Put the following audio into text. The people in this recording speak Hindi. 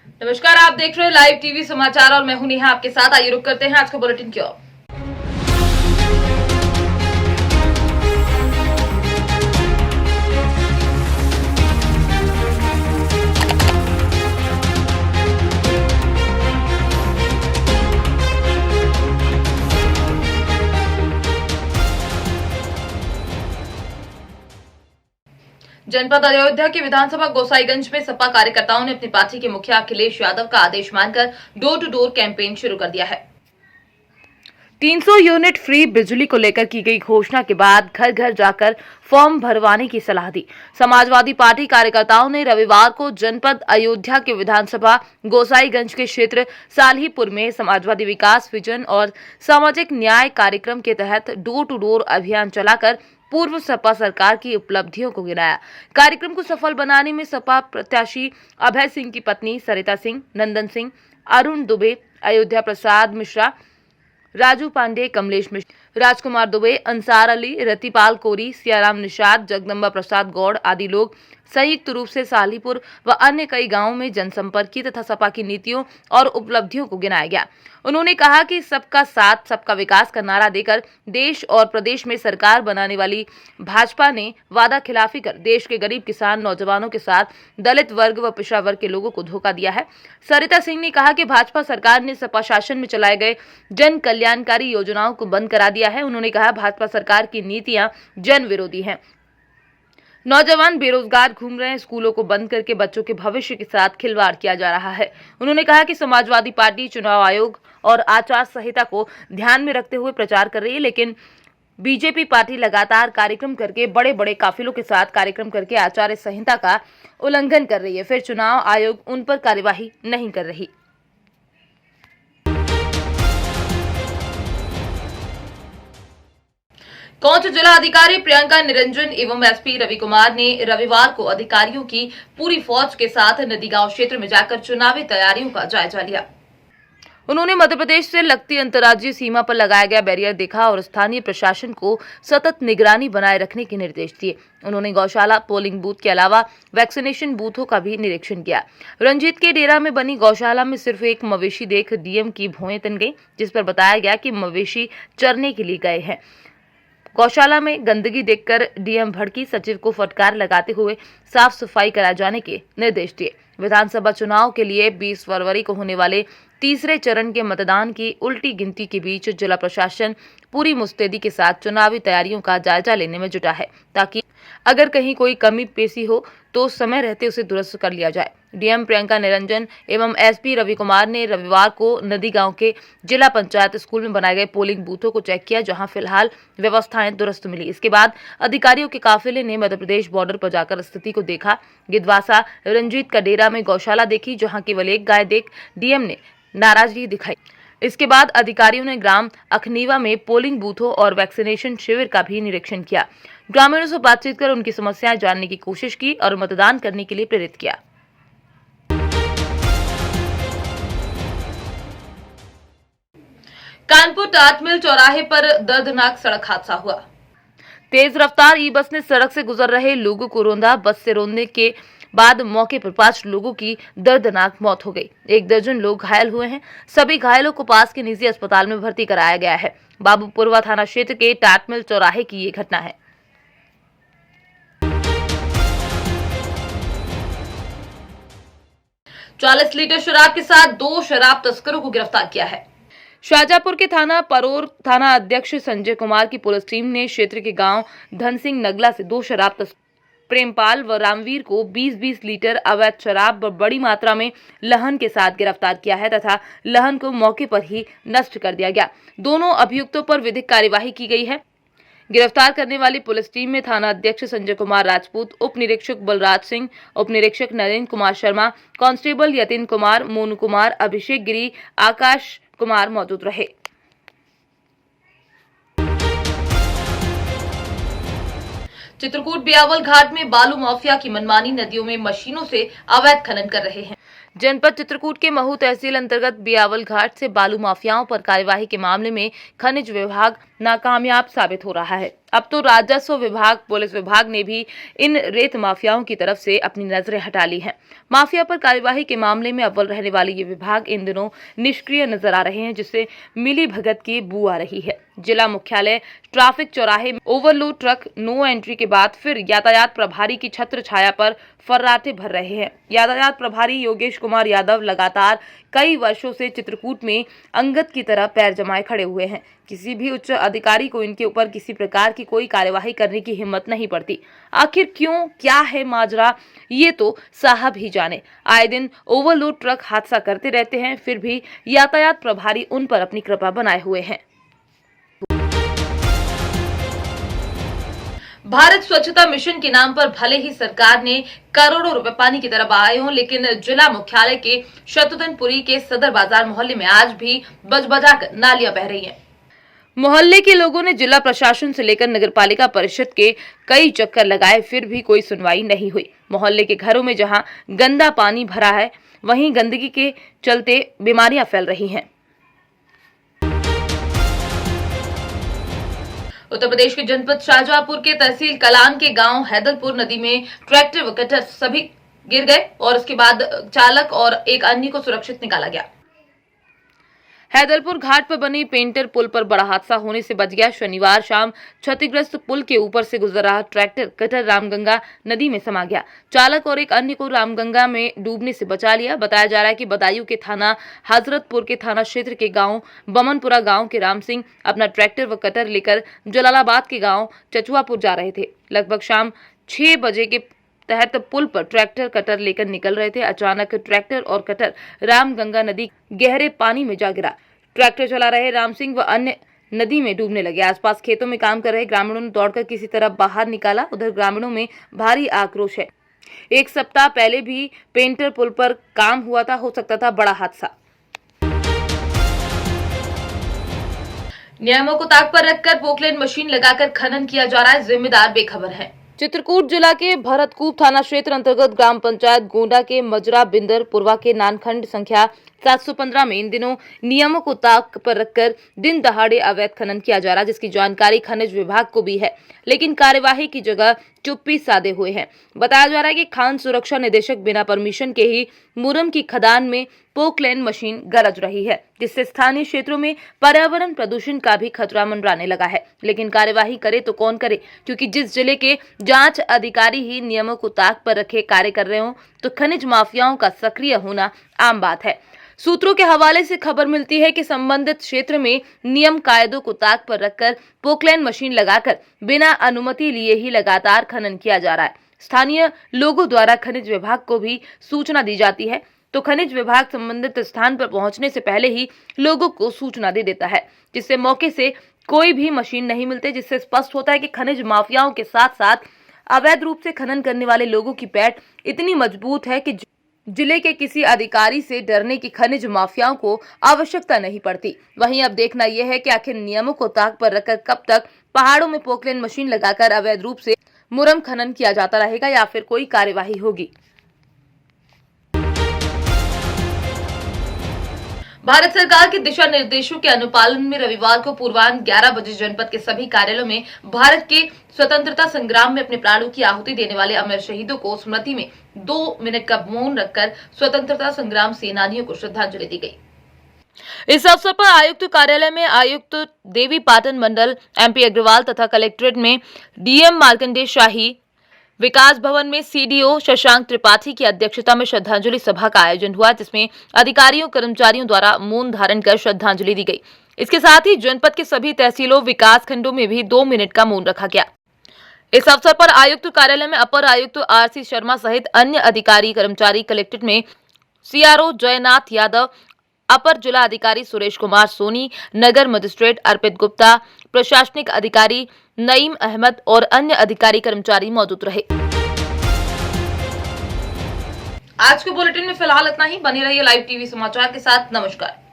नमस्कार, आप देख रहे हैं लाइव टीवी समाचार और मैं हूं नेहा आपके साथ। आइए रुक करते हैं आज के बुलेटिन की ओर। जनपद अयोध्या के विधानसभा गोसाईगंज में सपा कार्यकर्ताओं ने अपनी पार्टी के मुखिया अखिलेश यादव का आदेश मानकर डोर टू डोर कैंपेन शुरू कर दिया है। 300 यूनिट फ्री बिजली को लेकर की गई घोषणा के बाद घर घर जाकर फॉर्म भरवाने की सलाह दी। समाजवादी पार्टी कार्यकर्ताओं ने रविवार को जनपद अयोध्या के विधानसभा गोसाईगंज के क्षेत्र सालीपुर में समाजवादी विकास विजन और सामाजिक न्याय कार्यक्रम के तहत डोर टू डोर अभियान चलाकर पूर्व सपा सरकार की उपलब्धियों को गिनाया। कार्यक्रम को सफल बनाने में सपा प्रत्याशी अभय सिंह की पत्नी सरिता सिंह, नंदन सिंह, अरुण दुबे, अयोध्या प्रसाद मिश्रा, राजू पांडे, कमलेश मिश्रा, राजकुमार दुबे, अंसार अली, रतिपाल कोरी, सियाराम निषाद, जगदम्बा प्रसाद गौड़ आदि लोग संयुक्त रूप से सालीपुर व अन्य कई गांवों में जनसंपर्क की तथा सपा की नीतियों और उपलब्धियों को गिनाया गया। उन्होंने कहा कि सबका साथ सबका विकास का नारा देकर देश और प्रदेश में सरकार बनाने वाली भाजपा ने वादा खिलाफी कर देश के गरीब किसान, नौजवानों के साथ दलित वर्ग व पिछड़ा वर्ग के लोगों को धोखा दिया है। सरिता सिंह ने कहा कि भाजपा सरकार ने सपा शासन में चलाए गए जन कल्याणकारी योजनाओं को बंद करा दिया है। उन्होंने कहा भाजपा सरकार की नीतियां जन विरोधी हैं। नौजवान बेरोजगार घूम रहे हैं, स्कूलों को बंद करके बच्चों के भविष्य के साथ खिलवाड़ किया जा रहा है। उन्होंने कहा कि समाजवादी पार्टी चुनाव आयोग और आचार संहिता को ध्यान में रखते हुए प्रचार कर रही है, लेकिन बीजेपी पार्टी लगातार कार्यक्रम करके बड़े बड़े काफिलों के साथ कार्यक्रम करके आचार संहिता का उल्लंघन कर रही है, फिर चुनाव आयोग उन पर कार्यवाही नहीं कर रही। कोंच जिला अधिकारी प्रियंका निरंजन एवं एसपी रवि कुमार ने रविवार को अधिकारियों की पूरी फौज के साथ नदीगांव क्षेत्र में जाकर चुनावी तैयारियों का जायजा लिया। उन्होंने मध्य प्रदेश से लगती अंतर्राज्यीय सीमा पर लगाया गया बैरियर देखा और स्थानीय प्रशासन को सतत निगरानी बनाए रखने के निर्देश दिए। उन्होंने गौशाला, पोलिंग बूथ के अलावा वैक्सीनेशन बूथों का भी निरीक्षण किया। रंजीत के डेरा में बनी गौशाला में सिर्फ एक मवेशी देख डीएम की भौहें तन गई, जिस पर बताया गया कि मवेशी चरने के लिए गए हैं। गौशाला में गंदगी देखकर डीएम भड़की, सचिव को फटकार लगाते हुए साफ सफाई कराए जाने के निर्देश दिए। विधानसभा चुनाव के लिए 20 फरवरी को होने वाले तीसरे चरण के मतदान की उल्टी गिनती के बीच जिला प्रशासन पूरी मुस्तैदी के साथ चुनावी तैयारियों का जायजा लेने में जुटा है, ताकि अगर कहीं कोई कमी पेशी हो तो समय रहते उसे दुरुस्त कर लिया जाए। डीएम प्रियंका निरंजन एवं एसपी रवि कुमार ने रविवार को नदी गांव के जिला पंचायत स्कूल में बनाए गए पोलिंग बूथों को चेक किया, जहां फिलहाल व्यवस्थाएं दुरुस्त मिली। इसके बाद अधिकारियों के काफिले ने मध्य प्रदेश बॉर्डर पर जाकर स्थिति को देखा। गिदवासा रंजीत का डेरा में गौशाला देखी, जहां केवल एक गाय देख डीएम ने नाराजगी दिखाई। इसके बाद अधिकारियों ने ग्राम अखनीवा में पोलिंग बूथों और वैक्सीनेशन शिविर का भी निरीक्षण किया। ग्रामीणों से बातचीत कर उनकी समस्याएं जानने की कोशिश की और मतदान करने के लिए प्रेरित किया। कानपुर टाट मिल चौराहे पर दर्दनाक सड़क हादसा हुआ। तेज रफ्तार ई बस ने सड़क से गुजर रहे लोगों को रौंदा। बस से रौंदने के बाद मौके पर 5 लोगों की दर्दनाक मौत हो गई। 1 दर्जन लोग घायल हुए हैं। सभी घायलों को पास के निजी अस्पताल में भर्ती कराया गया है। बाबूपुरवा थाना क्षेत्र के टाट मिल चौराहे की ये घटना है। चालीस लीटर शराब के साथ 2 शराब तस्करों को गिरफ्तार किया है। शाहजहांपुर के थाना परोर थाना अध्यक्ष संजय कुमार की पुलिस टीम ने क्षेत्र के गांव धनसिंह नगला से 2 शराब तस्कर प्रेमपाल व रामवीर को 20-20 लीटर अवैध शराब बड़ी मात्रा में लहन के साथ गिरफ्तार किया है तथा लहन को मौके पर ही नष्ट कर दिया गया। दोनों अभियुक्तों पर विधिक कार्यवाही की गई है। गिरफ्तार करने वाली पुलिस टीम में थाना अध्यक्ष संजय कुमार राजपूत, उप निरीक्षक बलराज सिंह, उप निरीक्षक नरेंद्र कुमार शर्मा, कांस्टेबल यतिन कुमार, मोनू कुमार, अभिषेक गिरी, आकाश कुमार मौजूद रहे। चित्रकूट बियावल घाट में बालू माफिया की मनमानी नदियों में मशीनों से अवैध खनन कर रहे हैं। जनपद चित्रकूट के महू तहसील अंतर्गत बियावल घाट से बालू माफियाओं पर कार्यवाही के मामले में खनिज विभाग नाकामयाब साबित हो रहा है। अब तो राजस्व विभाग, पुलिस विभाग ने भी इन रेत माफियाओं की तरफ से अपनी नजरें हटा ली हैं। माफिया पर कार्यवाही के मामले में अव्वल रहने वाले ये विभाग इन दिनों निष्क्रिय नजर आ रहे हैं, जिससे मिली भगत की बू आ रही है। जिला मुख्यालय ट्रैफिक चौराहे में ओवरलोड ट्रक नो एंट्री के बाद फिर यातायात प्रभारी की छत्र छाया पर फर्राटे भर रहे हैं। यातायात प्रभारी योगेश कुमार यादव लगातार कई वर्षों से चित्रकूट में अंगद की तरह पैर जमाए खड़े हुए हैं। किसी भी उच्च अधिकारी को इनके ऊपर किसी प्रकार की कोई कार्यवाही करने की हिम्मत नहीं पड़ती। आखिर क्यों, क्या है माजरा, ये तो साहब ही जाने। आए दिन ओवरलोड ट्रक हादसा करते रहते हैं, फिर भी यातायात प्रभारी उन पर अपनी कृपा बनाए हुए हैं। भारत स्वच्छता मिशन के नाम पर भले ही सरकार ने करोड़ों रुपए पानी की तरह बहाए हों, लेकिन जिला मुख्यालय के शत्रुघ्नपुरी के सदर बाजार मोहल्ले में आज भी बजबजाकर नालियां बह रही हैं। मोहल्ले के लोगों ने जिला प्रशासन से लेकर नगरपालिका परिषद के कई चक्कर लगाए, फिर भी कोई सुनवाई नहीं हुई। मोहल्ले के घरों में जहां गंदा पानी भरा है, वहीं गंदगी के चलते बीमारियां फैल रही हैं। उत्तर प्रदेश के जनपद शाहजहांपुर के तहसील कलान के गांव हैदरपुर नदी में ट्रैक्टर व कटर सभी गिर गए और उसके बाद चालक और एक अन्य को सुरक्षित निकाला गया। हैदरपुर घाट पर बनी पेंटर पुल पर बड़ा हादसा होने से बच गया। शनिवार शाम क्षतिग्रस्त पुल के ऊपर से गुजर रहा ट्रैक्टर कटर रामगंगा नदी में समा गया। चालक और एक अन्य को रामगंगा में डूबने से बचा लिया। बताया जा रहा है कि बदायूं के थाना हजरतपुर के थाना क्षेत्र के गांव बमनपुरा गांव के राम सिंह अपना ट्रैक्टर व कटर लेकर जलालाबाद के गांव चचुआपुर जा रहे थे। लगभग शाम 6 बजे के तहत पुल पर ट्रैक्टर कटर लेकर निकल रहे थे। अचानक ट्रैक्टर और कटर रामगंगा नदी गहरे पानी में जा गिरा। ट्रैक्टर चला रहे राम सिंह व अन्य नदी में डूबने लगे। आसपास खेतों में काम कर रहे ग्रामीणों ने दौड़कर किसी तरह बाहर निकाला। उधर ग्रामीणों में भारी आक्रोश है। एक सप्ताह पहले भी पेंटर पुल पर काम हुआ था, हो सकता था बड़ा हादसा। नियमों को ताक पर रखकर पोकलेन मशीन लगाकर खनन किया जा रहा है, जिम्मेदार बेखबर है। चित्रकूट जिला के भरतकूप थाना क्षेत्र अंतर्गत ग्राम पंचायत गोंडा के मजरा बिंदर पुरवा के नानखंड संख्या 715 में इन दिनों नियमों को ताक पर रखकर दिन दहाड़े अवैध खनन किया जा रहा है, जिसकी जानकारी खनिज विभाग को भी है, लेकिन कार्यवाही की जगह चुप्पी साधे हुए हैं। बताया जा रहा है कि खान सुरक्षा निदेशक बिना परमिशन के ही मुरम की खदान में पोकलेन मशीन गरज रही है, जिससे स्थानीय क्षेत्रों में पर्यावरण प्रदूषण का भी खतरा मंडराने लगा है। लेकिन कार्यवाही करे तो कौन करे, क्योंकि जिस जिले के जांच अधिकारी ही नियमों को ताक पर रखे कार्य कर रहे हो, तो खनिज माफियाओं का सक्रिय होना आम बात है। सूत्रों के हवाले से खबर मिलती है कि संबंधित क्षेत्र में नियम कायदों को ताक पर रखकर पोकलेन मशीन लगाकर बिना अनुमति लिए ही लगातार खनन किया जा रहा है। स्थानीय लोगों द्वारा खनिज विभाग को भी सूचना दी जाती है, तो खनिज विभाग संबंधित स्थान पर पहुंचने से पहले ही लोगों को सूचना दे देता है, जिससे मौके से कोई भी मशीन नहीं मिलते, जिससे स्पष्ट होता है कि खनिज माफियाओं के साथ साथ अवैध रूप से खनन करने वाले लोगों की पैठ इतनी मजबूत है कि जिले के किसी अधिकारी से डरने की खनिज माफियाओं को आवश्यकता नहीं पड़ती। वहीं अब देखना यह है कि आखिर नियमों को ताक पर रखकर कब तक पहाड़ों में पोकलेन मशीन लगाकर अवैध रूप से मुरम खनन किया जाता रहेगा या फिर कोई कार्यवाही होगी। भारत सरकार के दिशा निर्देशों के अनुपालन में रविवार को पूर्वाह्न 11 बजे जनपद के सभी कार्यालयों में भारत के स्वतंत्रता संग्राम में अपने प्राणों की आहुति देने वाले अमर शहीदों को स्मृति में 2 मिनट का मौन रखकर स्वतंत्रता संग्राम सेनानियों को श्रद्धांजलि दी गई। इस अवसर पर आयुक्त कार्यालय में आयुक्त देवी पाटन मंडल MP अग्रवाल तथा कलेक्ट्रेट में DM मार्कंडेय शाही, विकास भवन में CDO शशांक त्रिपाठी की अध्यक्षता में श्रद्धांजलि सभा का आयोजन हुआ, जिसमें अधिकारियों कर्मचारियों द्वारा मौन धारण कर श्रद्धांजलि दी गई। इसके साथ ही जनपद के सभी तहसीलों विकास खंडों में भी 2 मिनट का मौन रखा गया। इस अवसर पर आयुक्त कार्यालय में अपर आयुक्त RC शर्मा सहित अन्य अधिकारी कर्मचारी, कलेक्ट्रेट में CRO जयनाथ यादव, अपर जिला अधिकारी सुरेश कुमार सोनी, नगर मजिस्ट्रेट अर्पित गुप्ता, प्रशासनिक अधिकारी नईम अहमद और अन्य अधिकारी कर्मचारी मौजूद रहे। आज के बुलेटिन में फिलहाल इतना ही। बने रहिए लाइव टीवी समाचार के साथ। नमस्कार।